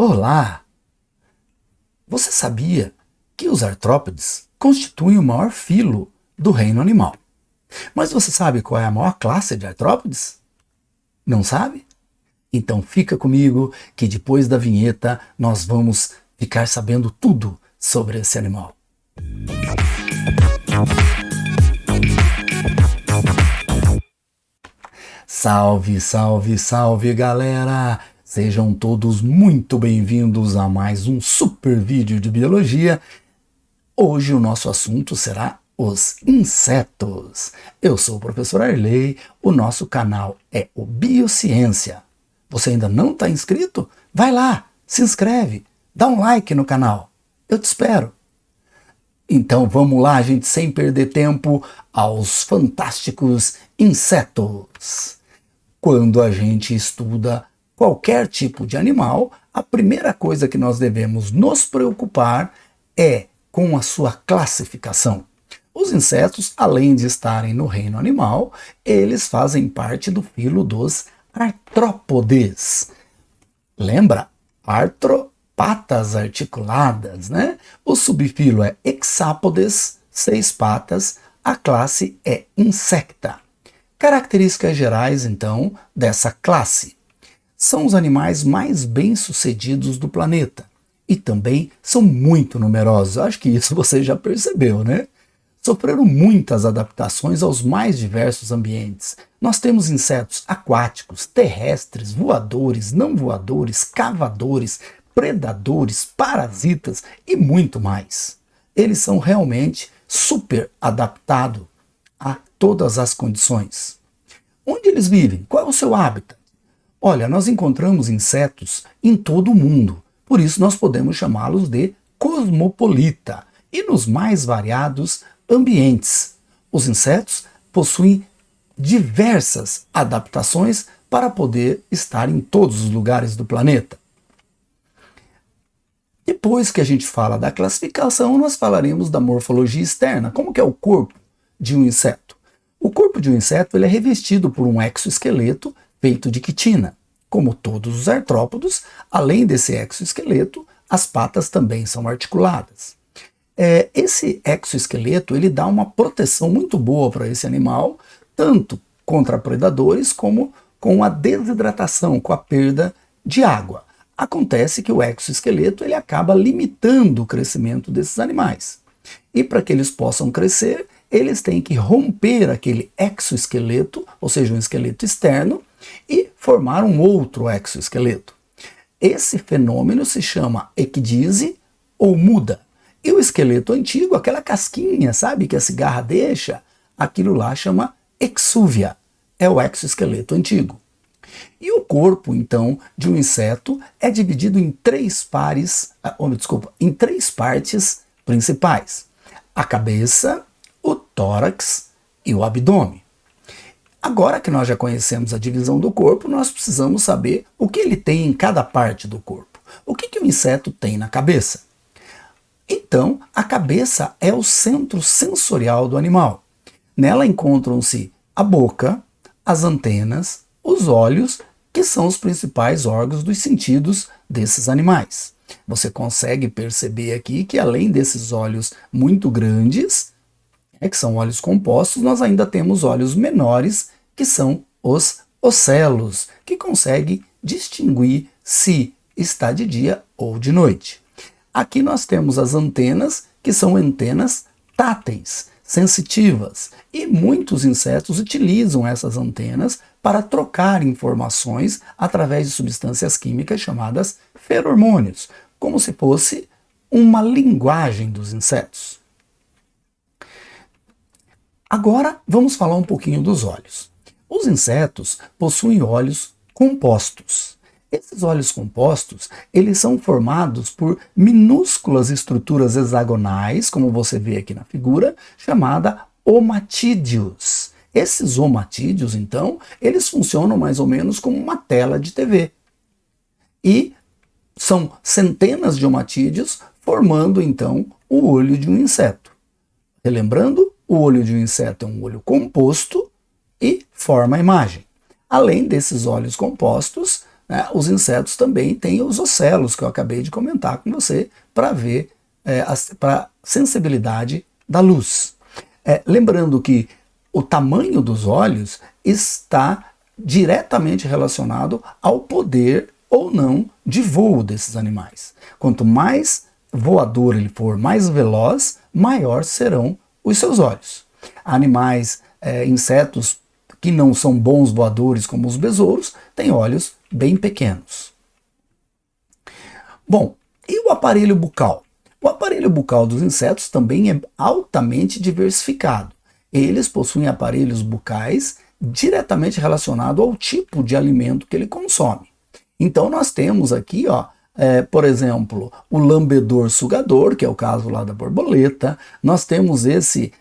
Olá! Você sabia que os artrópodes constituem o maior filo do reino animal? Mas você sabe qual é a maior classe de artrópodes? Não sabe? Então fica comigo que depois da vinheta nós vamos ficar sabendo tudo sobre esse animal. Salve, salve, salve, galera! Sejam todos muito bem-vindos a mais um super vídeo de biologia. Hoje o nosso assunto será os insetos. Eu sou o professor Arley, o nosso canal é o Biociência. Você ainda não está inscrito? Vai lá, se inscreve, dá um like no canal. Eu te espero. Então vamos lá, gente, sem perder tempo, aos fantásticos insetos. Quando a gente estuda qualquer tipo de animal, a primeira coisa que nós devemos nos preocupar é com a sua classificação. Os insetos, além de estarem no reino animal, eles fazem parte do filo dos artrópodes. Lembra? Patas articuladas, né? O subfilo é Hexapodes, 6 patas, a classe é Insecta. Características gerais, então, dessa classe. São os animais mais bem-sucedidos do planeta e também são muito numerosos. Acho que isso você já percebeu, né? Sofreram muitas adaptações aos mais diversos ambientes. Nós temos insetos aquáticos, terrestres, voadores, não voadores, cavadores, predadores, parasitas e muito mais. Eles são realmente super adaptados a todas as condições. Onde eles vivem? Qual é o seu hábitat? Olha, nós encontramos insetos em todo o mundo, por isso nós podemos chamá-los de cosmopolita e nos mais variados ambientes. Os insetos possuem diversas adaptações para poder estar em todos os lugares do planeta. Depois que a gente fala da classificação, nós falaremos da morfologia externa. Como que é o corpo de um inseto? O corpo de um inseto ele é revestido por um exoesqueleto feito de quitina. Como todos os artrópodes, além desse exoesqueleto, as patas também são articuladas. Esse exoesqueleto ele dá uma proteção muito boa para esse animal, tanto contra predadores como com a desidratação, com a perda de água. Acontece que o exoesqueleto ele acaba limitando o crescimento desses animais. E para que eles possam crescer, eles têm que romper aquele exoesqueleto, ou seja, um esqueleto externo, e formar um outro exoesqueleto. Esse fenômeno se chama ecdise ou muda. E o esqueleto antigo, aquela casquinha, sabe, que a cigarra deixa, aquilo lá chama exúvia, é o exoesqueleto antigo. E o corpo, então, de um inseto é dividido em três partes principais: a cabeça, o tórax e o abdômen. Agora que nós já conhecemos a divisão do corpo, nós precisamos saber o que ele tem em cada parte do corpo. O que o inseto tem na cabeça? Então, a cabeça é o centro sensorial do animal. Nela encontram-se a boca, as antenas, os olhos, que são os principais órgãos dos sentidos desses animais. Você consegue perceber aqui que além desses olhos muito grandes, que são olhos compostos, nós ainda temos olhos menores, que são os ocelos, que conseguem distinguir se está de dia ou de noite. Aqui nós temos as antenas, que são antenas táteis, sensitivas, e muitos insetos utilizam essas antenas para trocar informações através de substâncias químicas chamadas feromônios, como se fosse uma linguagem dos insetos. Agora vamos falar um pouquinho dos olhos. Os insetos possuem olhos compostos. Esses olhos compostos, eles são formados por minúsculas estruturas hexagonais, como você vê aqui na figura, chamada omatídeos. Esses omatídeos, então, eles funcionam mais ou menos como uma tela de TV. E são centenas de omatídeos formando, então, o olho de um inseto. Relembrando, o olho de um inseto é um olho composto e forma a imagem. Além desses olhos compostos, né? Os insetos também têm os ocelos, que eu acabei de comentar com você, para ver para sensibilidade da luz. Lembrando que o tamanho dos olhos está diretamente relacionado ao poder ou não de voo desses animais. Quanto mais voador ele for, mais veloz, maior serão os seus olhos. Animais, insetos que não são bons voadores, como os besouros, têm olhos bem pequenos. Bom, e o aparelho bucal? O aparelho bucal dos insetos também é altamente diversificado. Eles possuem aparelhos bucais diretamente relacionados ao tipo de alimento que ele consome. Então nós temos aqui, por exemplo, o lambedor sugador, que é o caso lá da borboleta. Nós temos esse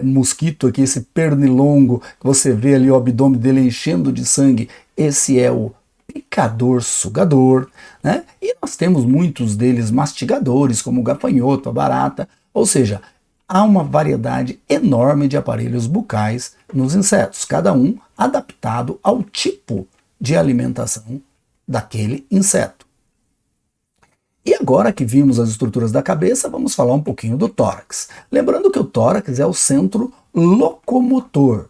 mosquito aqui, esse pernilongo, que você vê ali o abdômen dele enchendo de sangue. Esse é o picador sugador, né? E nós temos muitos deles mastigadores, como o gafanhoto, a barata. Ou seja, há uma variedade enorme de aparelhos bucais nos insetos, cada um adaptado ao tipo de alimentação daquele inseto. E agora que vimos as estruturas da cabeça, vamos falar um pouquinho do tórax. Lembrando que o tórax é o centro locomotor.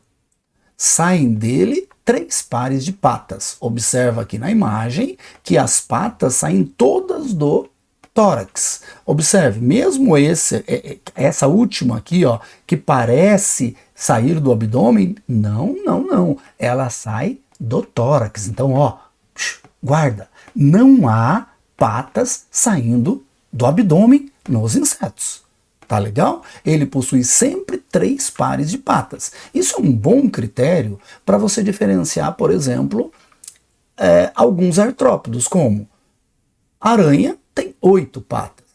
Saem dele 3 pares de patas. Observa aqui na imagem que as patas saem todas do tórax. Observe, mesmo essa última aqui, que parece sair do abdômen, não. Ela sai do tórax. Então, guarda, não há patas saindo do abdômen nos insetos. Tá legal? Ele possui sempre 3 pares de patas. Isso é um bom critério para você diferenciar, por exemplo, alguns artrópodos, como a aranha tem 8 patas.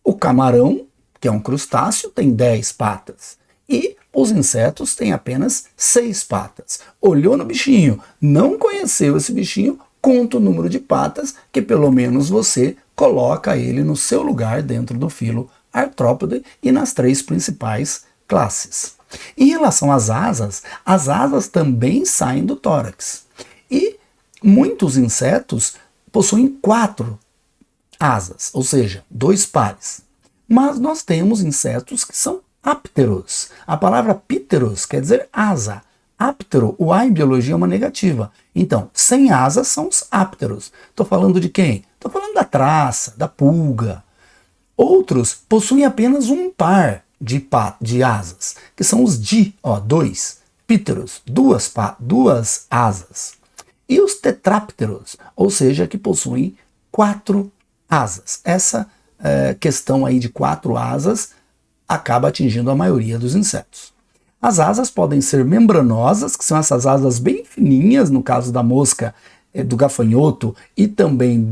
O camarão, que é um crustáceo, tem 10 patas. E os insetos têm apenas 6 patas. Olhou no bichinho, não conheceu esse bichinho, conta o número de patas, que pelo menos você coloca ele no seu lugar dentro do filo artrópode e nas 3 principais classes. Em relação às asas também saem do tórax. E muitos insetos possuem 4 asas, ou seja, 2 pares. Mas nós temos insetos que são ápteros. A palavra píteros quer dizer asa. Áptero, o A em biologia é uma negativa. Então, sem asas são os ápteros. Estou falando de quem? Estou falando da traça, da pulga. Outros possuem apenas um par de asas, que são os 2, píteros, 2 asas. E os tetrápteros, ou seja, que possuem 4 asas. Essa questão aí de 4 asas acaba atingindo a maioria dos insetos. As asas podem ser membranosas, que são essas asas bem fininhas, no caso da mosca, do gafanhoto, e também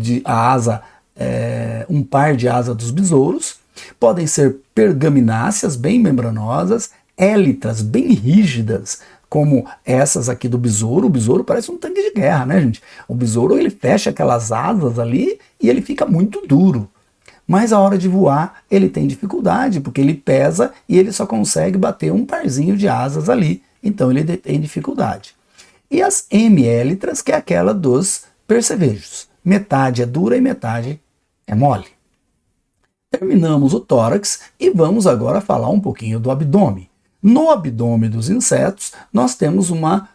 um par de asa dos besouros. Podem ser pergamináceas, bem membranosas, élitras, bem rígidas, como essas aqui do besouro. O besouro parece um tanque de guerra, né, gente? O besouro, ele fecha aquelas asas ali e ele fica muito duro. Mas a hora de voar, ele tem dificuldade, porque ele pesa e ele só consegue bater um parzinho de asas ali. Então ele tem dificuldade. E as hemiélitras, que é aquela dos percevejos. Metade é dura e metade é mole. Terminamos o tórax e vamos agora falar um pouquinho do abdômen. No abdômen dos insetos, nós temos uma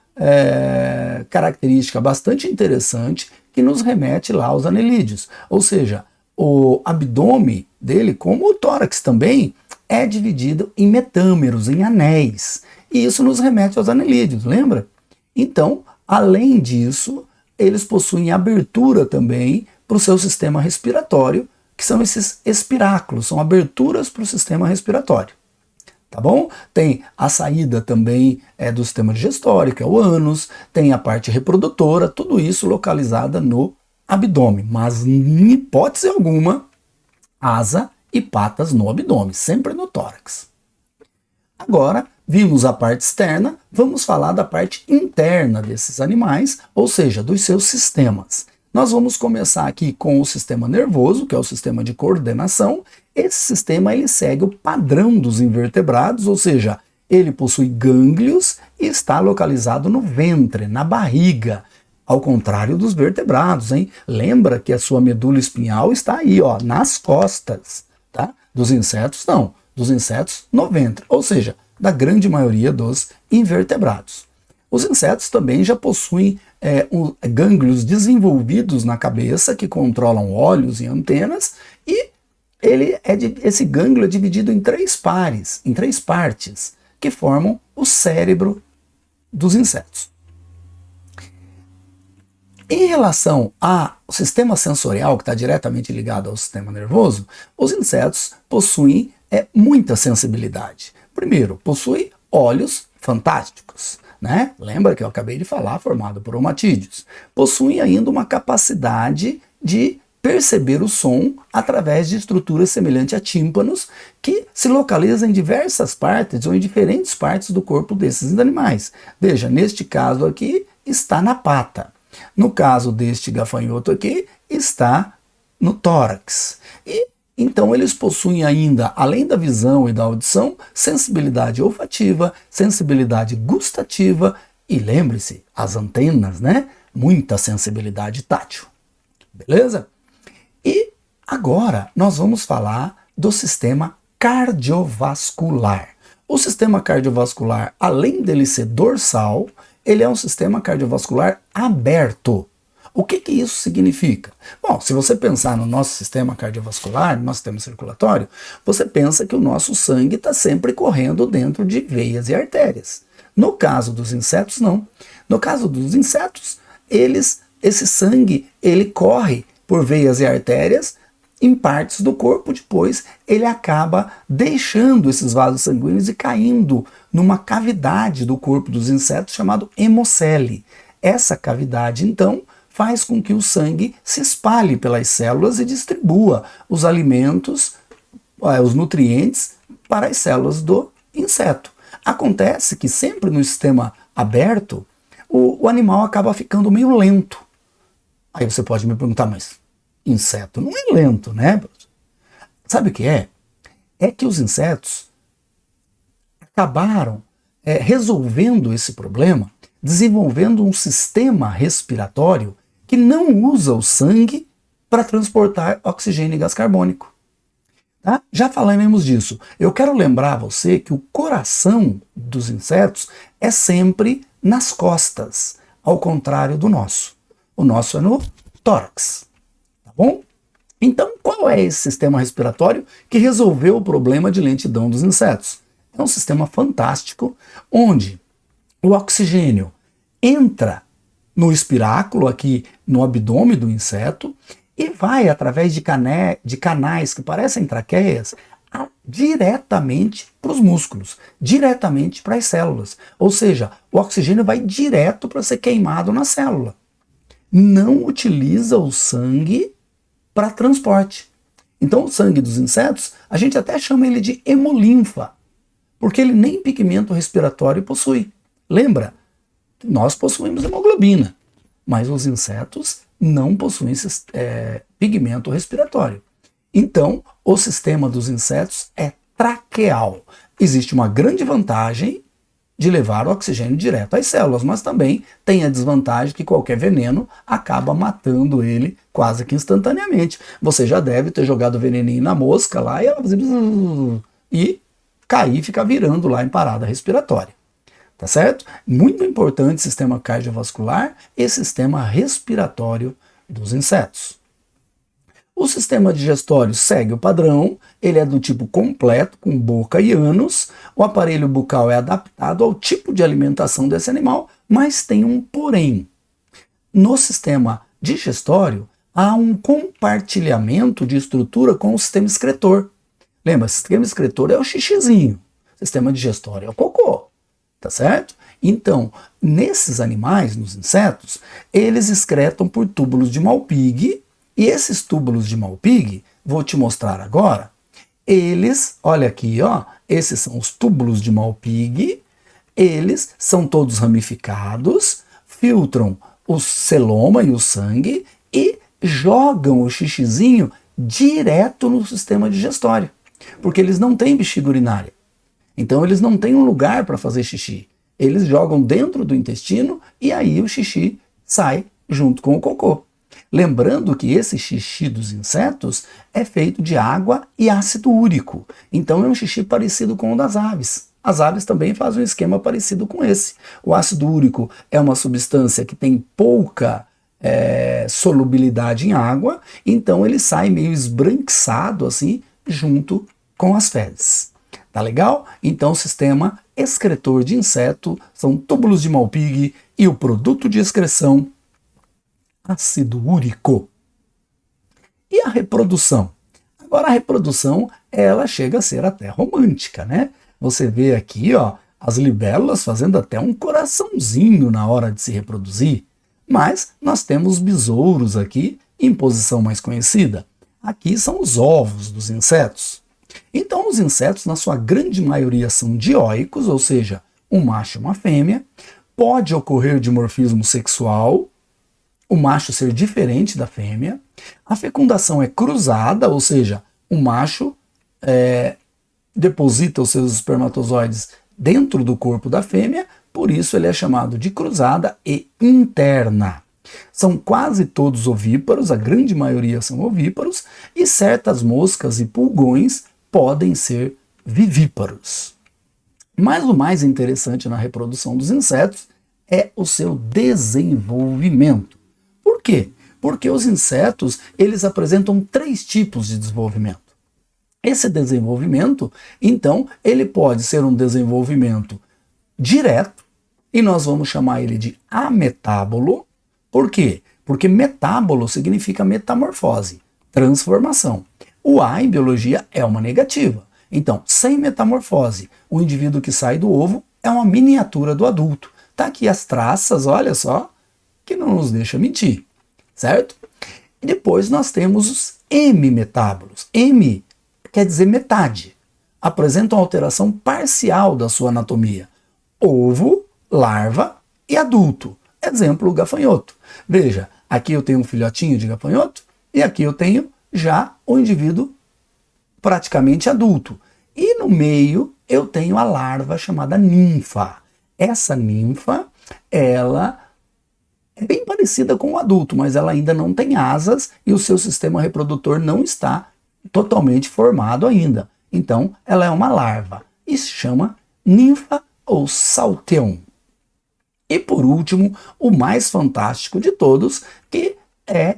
característica bastante interessante que nos remete lá aos anelídeos. Ou seja, o abdômen dele, como o tórax também, é dividido em metâmeros, em anéis. E isso nos remete aos anelídeos, lembra? Então, além disso, eles possuem abertura também para o seu sistema respiratório, que são esses espiráculos, são aberturas para o sistema respiratório. Tá bom? Tem a saída também do sistema digestório, que é o ânus, tem a parte reprodutora, tudo isso localizada no abdômen, mas em hipótese alguma, asa e patas no abdômen, sempre no tórax. Agora, vimos a parte externa, vamos falar da parte interna desses animais, ou seja, dos seus sistemas. Nós vamos começar aqui com o sistema nervoso, que é o sistema de coordenação. Esse sistema ele segue o padrão dos invertebrados, ou seja, ele possui gânglios e está localizado no ventre, na barriga. ao contrário dos vertebrados, hein? Lembra que a sua medula espinhal está aí, ó, nas costas, tá? Dos insetos, não. Dos insetos, no ventre, ou seja, da grande maioria dos invertebrados. Os insetos também já possuem gânglios desenvolvidos na cabeça que controlam olhos e antenas, e esse gânglio é dividido em três partes, que formam o cérebro dos insetos. Em relação ao sistema sensorial, que está diretamente ligado ao sistema nervoso, os insetos possuem muita sensibilidade. Primeiro, possuem olhos fantásticos, né? Lembra que eu acabei de falar, formado por omatídeos. Possuem ainda uma capacidade de perceber o som através de estruturas semelhantes a tímpanos que se localizam em diversas partes ou em diferentes partes do corpo desses animais. Veja, neste caso aqui está na pata. No caso deste gafanhoto aqui, está no tórax. E então eles possuem ainda, além da visão e da audição, sensibilidade olfativa, sensibilidade gustativa e, lembre-se, as antenas, né? Muita sensibilidade tátil. Beleza? E agora nós vamos falar do sistema cardiovascular. O sistema cardiovascular, além dele ser dorsal, ele é um sistema cardiovascular aberto. O que isso significa? Bom, se você pensar no nosso sistema cardiovascular, no nosso sistema circulatório, você pensa que o nosso sangue está sempre correndo dentro de veias e artérias. No caso dos insetos, não. No caso dos insetos, esse sangue ele corre por veias e artérias em partes do corpo, depois ele acaba deixando esses vasos sanguíneos e caindo numa cavidade do corpo dos insetos chamado hemocele. Essa cavidade, então, faz com que o sangue se espalhe pelas células e distribua os alimentos, os nutrientes para as células do inseto. Acontece que sempre no sistema aberto, o animal acaba ficando meio lento. Aí você pode me perguntar, mas inseto não é lento, né? Sabe o que é? É que os insetos acabaram resolvendo esse problema, desenvolvendo um sistema respiratório que não usa o sangue para transportar oxigênio e gás carbônico. Tá? Já falaremos disso. Eu quero lembrar a você que o coração dos insetos é sempre nas costas, ao contrário do nosso. O nosso é no tórax. Tá bom? Então, qual é esse sistema respiratório que resolveu o problema de lentidão dos insetos? É um sistema fantástico, onde o oxigênio entra no espiráculo, aqui no abdômen do inseto, e vai através de canais que parecem traqueias diretamente para os músculos, diretamente para as células. Ou seja, o oxigênio vai direto para ser queimado na célula. Não utiliza o sangue para transporte. Então o sangue dos insetos, a gente até chama ele de hemolinfa, porque ele nem pigmento respiratório possui. Lembra? Nós possuímos hemoglobina, mas os insetos não possuem pigmento respiratório. Então, o sistema dos insetos é traqueal. Existe uma grande vantagem de levar o oxigênio direto às células, mas também tem a desvantagem que qualquer veneno acaba matando ele quase que instantaneamente. Você já deve ter jogado veneninho na mosca lá e ela e cair e ficar virando lá em parada respiratória. Tá certo? Muito importante sistema cardiovascular e sistema respiratório dos insetos. O sistema digestório segue o padrão, ele é do tipo completo, com boca e ânus. O aparelho bucal é adaptado ao tipo de alimentação desse animal, mas tem um porém. No sistema digestório, há um compartilhamento de estrutura com o sistema excretor. Lembra, o sistema excretor é o xixizinho, o sistema digestório é o cocô. Tá certo? Então, nesses animais, nos insetos, eles excretam por túbulos de Malpighi, e esses túbulos de Malpighi, vou te mostrar agora, eles, olha aqui, ó, esses são os túbulos de Malpighi, eles são todos ramificados, filtram o celoma e o sangue e jogam o xixizinho direto no sistema digestório, porque eles não têm bexiga urinária. Então eles não têm um lugar para fazer xixi. Eles jogam dentro do intestino e aí o xixi sai junto com o cocô. Lembrando que esse xixi dos insetos é feito de água e ácido úrico. Então é um xixi parecido com o das aves. As aves também fazem um esquema parecido com esse. O ácido úrico é uma substância que tem pouca solubilidade em água, então ele sai meio esbranquiçado assim, junto com as fezes. Tá legal? Então o sistema excretor de inseto são túbulos de Malpighi e o produto de excreção, ácido úrico. E a reprodução? Agora a reprodução, ela chega a ser até romântica, né? Você vê aqui, ó, as libélulas fazendo até um coraçãozinho na hora de se reproduzir. Mas nós temos besouros aqui em posição mais conhecida. Aqui são os ovos dos insetos. Então os insetos, na sua grande maioria, são dioicos, ou seja, um macho e uma fêmea. Pode ocorrer dimorfismo sexual, o macho ser diferente da fêmea. A fecundação é cruzada, ou seja, o macho deposita os seus espermatozoides dentro do corpo da fêmea, por isso ele é chamado de cruzada e interna. São quase todos ovíparos, a grande maioria são ovíparos, e certas moscas e pulgões podem ser vivíparos. Mas o mais interessante na reprodução dos insetos é o seu desenvolvimento. Por quê? Porque os insetos, eles apresentam 3 tipos de desenvolvimento. Esse desenvolvimento, então, ele pode ser um desenvolvimento direto, e nós vamos chamar ele de ametábolo. Por quê? Porque metábolo significa metamorfose, transformação. O A em biologia é uma negativa. Então, sem metamorfose, o indivíduo que sai do ovo é uma miniatura do adulto. Tá aqui as traças, olha só, que não nos deixa mentir, certo? E depois nós temos os hemimetábolos. Hemi quer dizer metade. Apresentam alteração parcial da sua anatomia. Ovo, larva e adulto. Exemplo, o gafanhoto. Veja, aqui eu tenho um filhotinho de gafanhoto e aqui eu tenho já o indivíduo praticamente adulto. E no meio eu tenho a larva chamada ninfa. Essa ninfa, ela é bem parecida com o adulto, mas ela ainda não tem asas e o seu sistema reprodutor não está totalmente formado ainda. Então, ela é uma larva e se chama ninfa ou salteum. E por último, o mais fantástico de todos, que é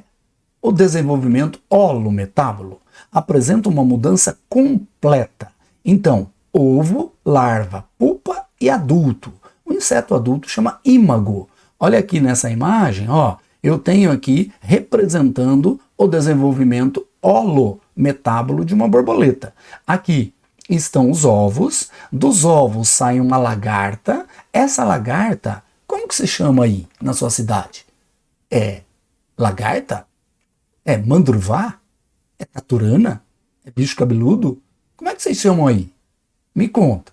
o desenvolvimento holometábolo. Apresenta uma mudança completa. Então, ovo, larva, pupa e adulto. O inseto adulto chama ímago. Olha aqui nessa imagem, ó, eu tenho aqui representando o desenvolvimento holometábolo de uma borboleta. Aqui estão os ovos, dos ovos sai uma lagarta. Essa lagarta, como que se chama aí na sua cidade? É lagarta? É mandruvá? É taturana? É bicho cabeludo? Como é que vocês chamam aí? Me conta.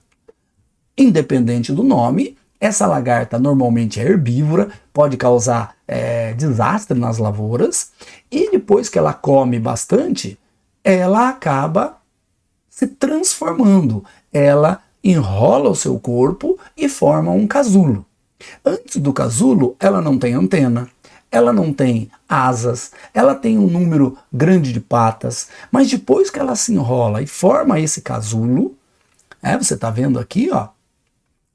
Independente do nome, essa lagarta normalmente é herbívora, pode causar desastre nas lavouras, e depois que ela come bastante, ela acaba se transformando. Ela enrola o seu corpo e forma um casulo. Antes do casulo, ela não tem antena, ela não tem asas, ela tem um número grande de patas, mas depois que ela se enrola e forma esse casulo, você está vendo aqui, ó,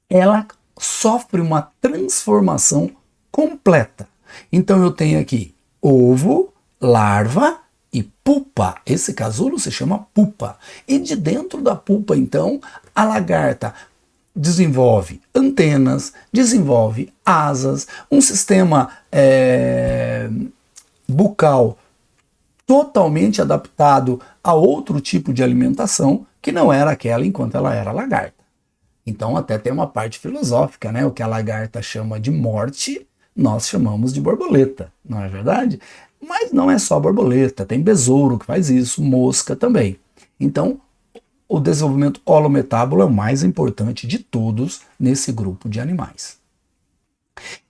ela sofre uma transformação completa. Então eu tenho aqui ovo, larva e pupa. Esse casulo se chama pupa. E de dentro da pupa, então, a lagarta desenvolve antenas, desenvolve asas, um sistema bucal totalmente adaptado a outro tipo de alimentação que não era aquela enquanto ela era lagarta. Então até tem uma parte filosófica, né? O que a lagarta chama de morte, nós chamamos de borboleta, não é verdade? Mas não é só borboleta, tem besouro que faz isso, mosca também. Então, o desenvolvimento holometábolo é o mais importante de todos nesse grupo de animais.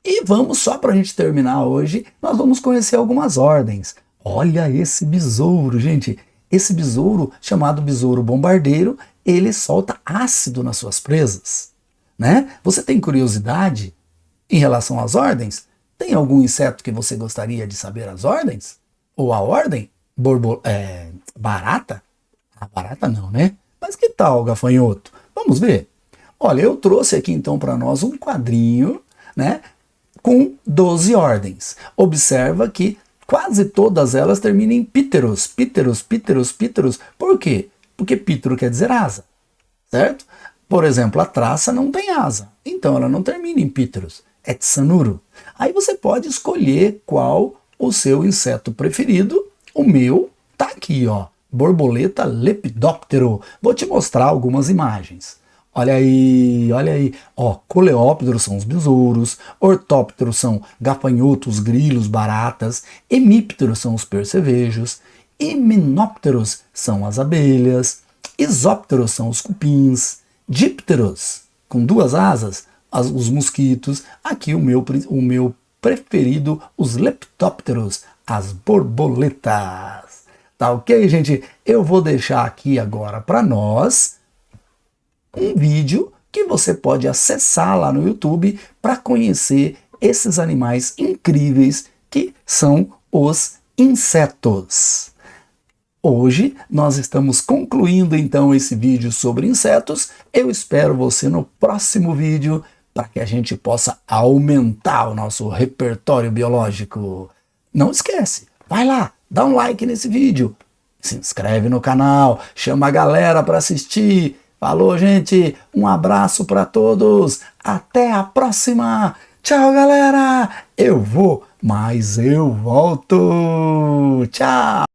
E vamos, só para a gente terminar hoje, nós vamos conhecer algumas ordens. Olha esse besouro, gente. Esse besouro, chamado besouro bombardeiro, ele solta ácido nas suas presas, né? Você tem curiosidade em relação às ordens? Tem algum inseto que você gostaria de saber as ordens? Ou a ordem? Barata? A barata não, né? Mas que tal, gafanhoto? Vamos ver. Olha, eu trouxe aqui então para nós um quadrinho, né, com 12 ordens. Observa que quase todas elas terminam em píteros, píteros, píteros, píteros. Por quê? Porque pítero quer dizer asa, certo? Por exemplo, a traça não tem asa, então ela não termina em píteros, é tsanuro. Aí você pode escolher qual o seu inseto preferido. O meu tá aqui, ó, borboleta lepidóptero. Vou te mostrar algumas imagens. Olha aí, ó, coleópteros são os besouros, ortópteros são gafanhotos, grilos, baratas, hemípteros são os percevejos, himenópteros são as abelhas, isópteros são os cupins, dípteros, com 2 asas, os mosquitos, aqui o meu preferido, os lepidópteros, as borboletas. Tá ok, gente? Eu vou deixar aqui agora para nós um vídeo que você pode acessar lá no YouTube para conhecer esses animais incríveis que são os insetos. Hoje nós estamos concluindo então esse vídeo sobre insetos. Eu espero você no próximo vídeo para que a gente possa aumentar o nosso repertório biológico. Não esquece, vai lá, dá um like nesse vídeo, se inscreve no canal, chama a galera para assistir. Falou, gente, um abraço para todos, até a próxima, tchau, galera, eu vou, mas eu volto, tchau.